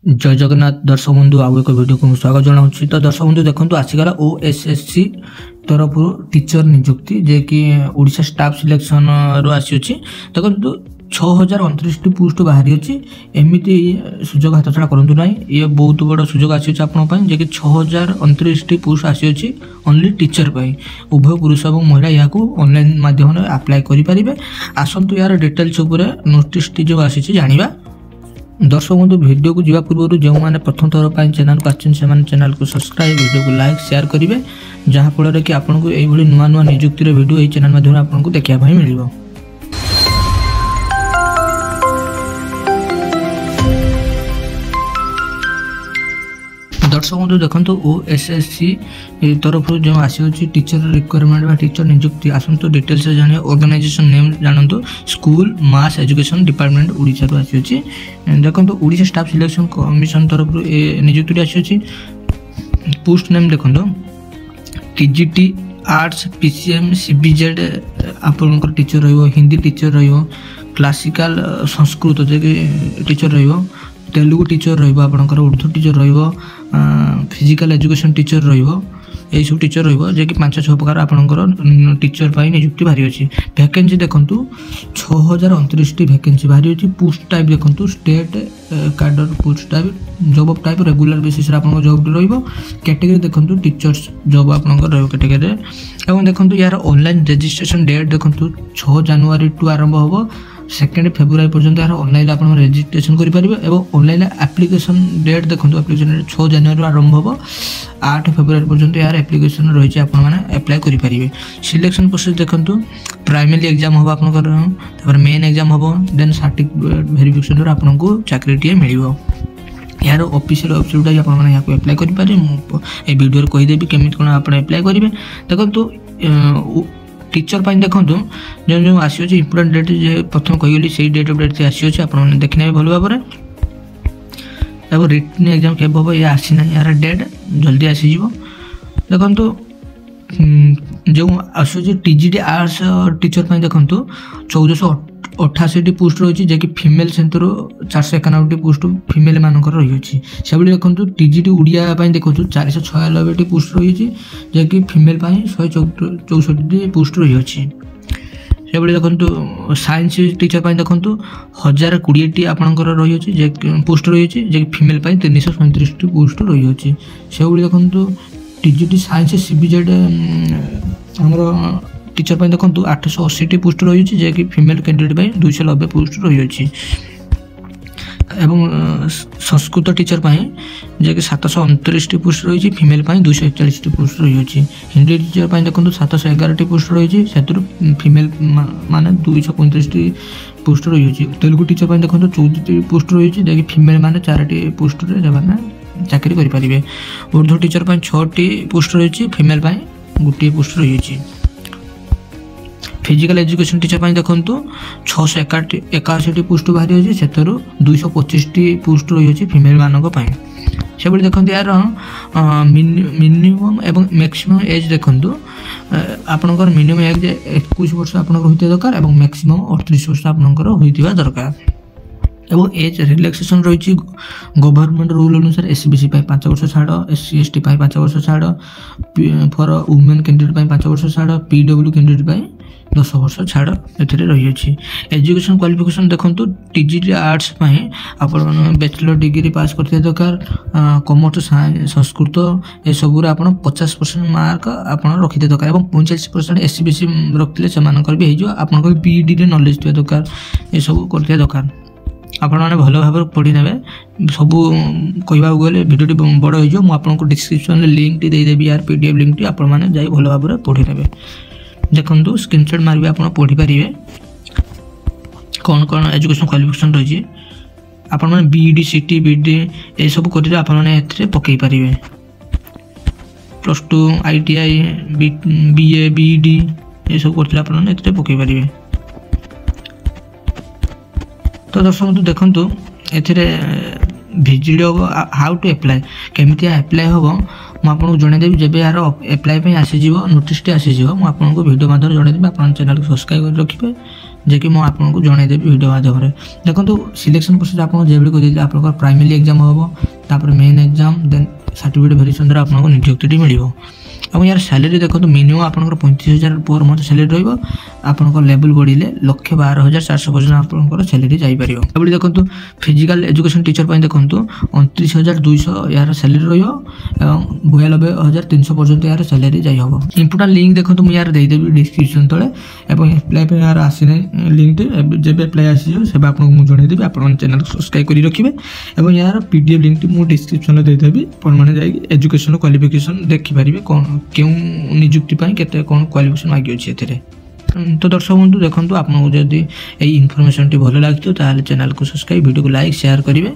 जय जगन्नाथ दर्शक बंधु आउ एक वीडियो को स्वागत जनाऊँ। तो दर्शक बंधु देखो आसीगला ओएसएससी तरफ टीचर नियुक्ति जे कि ओडिशा स्टाफ सिलेक्शन रो आसी देखो 6029 पोस्ट बाहरी अच्छी एमती सुजोग हाथ छड़ा करूँ ना। ये बहुत बड़ सुजोग आसी आपंपाई जे कि 6029 पोस्ट आसी ओनली टीचर पाई उभय पुरुष और महिला यहाँ ऑनलाइन माध्यम अप्लाई करेंगे। आसतु यार डिटेल्स नोटिस जो आसी जाना। दर्शक बंधु वीडियो को जीवा पूर्व जो मैंने प्रथम थर पर चैनल को आसान चैनल को सब्सक्राइब वीडियो को लाइक शेयर करेंगे जहाँफल कि आपको ये नुआ नुआ नियुक्तिर वीडियो ये चैनल माध्यम आपको देखा मिल। दर्शक बंधु देखो ओएसएससी तरफ जो आसी टीचर रिक्वायरमेंट टीचर नियुक्ति आसतु डिटेल्स जाने। ऑर्गेनाइजेशन नेम जानतु school mass education department Odisha रो आसी देखो ओडिशा स्टाफ सिलेक्शन कमिशन तरफ नियुक्ति आसी। पोस्ट नेम देखो टीजीटी आर्ट्स पीसीएम सीबीजेड आपनकर टीचर रहिबो, हिंदी टीचर रहिबो, क्लासिकल संस्कृत जे टीचर रहिबो, तेलुगु टीचर रहिबो, आपनकर उर्दू टीचर रहिबो, फिजिकल एजुकेशन टीचर रहिबो। यही सब टीचर रहिबो जे कि 5-6 प्रकार आपनकर टीचर पाई नियुक्ति बाहरी अछि। वैकेंसी देखंतु 6029 वैकेंसी बाहरी अछि। पोस्ट टाइप देखंतु state cadre post type job of type regular basis रे आपन जॉब रहिबो। कैटेगरी देखंतु टीचर्स जॉब आपनकर रहिबो कैटेगरी। एवं देखंतु यार ऑनलाइन रजिस्ट्रेशन डेट देखंतु 6 जनवरी टू आरंभ होबो 2 फेब्रुआरी पर्यंत यार ऑनलाइन आप रजिस्ट्रेशन करेंगे। और ऑनलाइन एप्लिकेशन डेट देखो एप्लिकेशन 6 जनवरी आरंभ हो 8 फेब्रुआरी पर्यंत यार एप्लिकेशन रही अप्लाई करेंगे। सिलेक्शन प्रोसेस देखो प्राइमरी एग्जाम हम आपंकर मेन एग्जाम हम देन सर्टिफिकेट वेरिफिकेशन आपको चाकरी मिल। यार ऑफिशियल वेबसाइट आपको अप्लाई करेंगे। मुझे वीडियो कहीदेवी केमी कौन आप अप्लाई करेंगे। देखो टीचर पाई देखो जो जो आसी इंपोर्टेंट डेट जो प्रथम कहीगली से डेट ऑफ डेट आसी आप देखने भल भाव में। रिटन एग्जाम के हम ये आसी ना यार डेट जल्दी आसीज। देखो जो आस टीजीटी आर्ट्स टीचर देखो 1488 पोस्ट रही है कि फीमेल से 491 पोस्ट फीमेल मानकर रही है। देखो टीजीटी उड़िया देखो 496 पोस्ट रही है कि फीमेल 164 पोस्ट रही है। देखो साइंस टीचर देखो 1020 आपंकर रही है पोस्ट रही है कि फीमेल 337 पोस्ट रही है। से देखो टीजीटी साइंस सीबीजेड आमर टीचर पाई देखो 880 पोस्ट रही है कि फीमेल कैंडिडेट 290 पोस्ट रही है। एवं संस्कृत टीचर पाई जे कि 729 पोस्ट रही है फीमेल 241 पोस्ट रही है। हिंदी टीचर पाई देखो 711 पोस्ट रही है फीमेल माने 235 पोस्ट रही है। तेलुगु टीचर पाई देखो 14 पोस्ट रही है कि फीमेल माने 4 पोस्ट चाकरी करेंगे। उर्दू टीचर पाई 6 पोस्ट रही है फीमेल 1 पोस्ट रही है। फिजिकल एजुकेशन टीचर पाई देखो 681 पोस्ट बाहरी अच्छे से 225 पोस्ट रही है फीमेल मानक से देखो यार मिनिमम एवं मैक्सिमम एज देखो आपनकर मिनिमम एज 21 वर्ष आपनकर होइते दरकार और मैक्सिमम 38 वर्ष आपनकर होइतिबा दरकार। एवं एज रिलैक्सेशन रही गवर्नमेंट रूल अनुसार एससीबीसी 5 वर्ष छाड़, एससी एसटी 5 वर्ष छाड़, फॉर वुमेन कैंडिडेट 5 वर्ष छाड़, पीडब्ल्यू कैंडिडेट 10 वर्ष छाड़ ए रही है। एजुकेशन क्वालिफिकेशन देखो टीजीटी आर्ट्स आप बैचलर डिग्री पास करते दरकार, कॉमर्स साइंस संस्कृत ये सब आप 50% मार्क आप रखिते दरकार और 45% एससीबीसी रखते से आप बीईडी नॉलेज थी दरकार ये सब करते दरकार। आपने भल भाव पढ़ी ने सब कहवा गले भिडियोटी बड़ हो मुझे डिस्क्रिप्शन लिंक देदेवी यार पीडीएफ लिंक आप भल भाव पढ़ी ने। देखो स्क्रीनशॉट मारे आप पढ़ी पारे कौन कौन एजुकेशन क्वालिफिकेशन रही है। आपने बीईडी सीटी बीईडी ये सब कर पकई पारे +2 आईटीआई बीए बीईडी ये सब करते पकई पारे। तो दर्शक बंधु देखो वीडियो हाउ टू अप्लाई केमी अप्लाई हम मुझे जनईदेवी जब यार अप्लाई आसीज नोटिस आसीज मुझे वीडियो माध्यम जनईदेवी आप चैनल को सब्सक्राइब कर रखिए। जेकि मुझे आपको जनईदेवी वीडियो माध्यम देखो सिलेक्शन प्रोसेस आप जो कही आप प्राइमरी एग्जाम हम तापर main exam then certificate verification द्वारा आपको नियुक्ति मिल और यार सैलरी देखो मिनिमम आप 35,000 पर मंथ सैलरी रहा लेवल बढ़े 1,12,400 पर्यटन आप सैलरी जापर देखो फिजिकल एजुकेशन टीचर देखो 29,200 यार सैलरी रो 92,300 पर्यटन यार सैलरी जाइए इंपोर्टां लिंक देखो मुझे यार देदेवी डिस्क्रिप्शन तले एप्लाई यार आसने लिंक जब एप्लाई आसो आपको मुझे जनईदेवी आप चैनल सब्सक्राइब कर रखिए और यार पीडीएफ लिंक मुझे डिस्क्रिप्शन देदेवी आपने जाए एजुकेशन क्वालिफिकेशन देखिपारे कौन क्यों नियुक्ति केते कौन क्वालिफिकेशन मागी अच्छी तो दर्शक बंधु देखो आपको जब ये इनफर्मेशन भल लगे तो चैनल को सब्सक्राइब वीडियो को लाइक शेयर करेंगे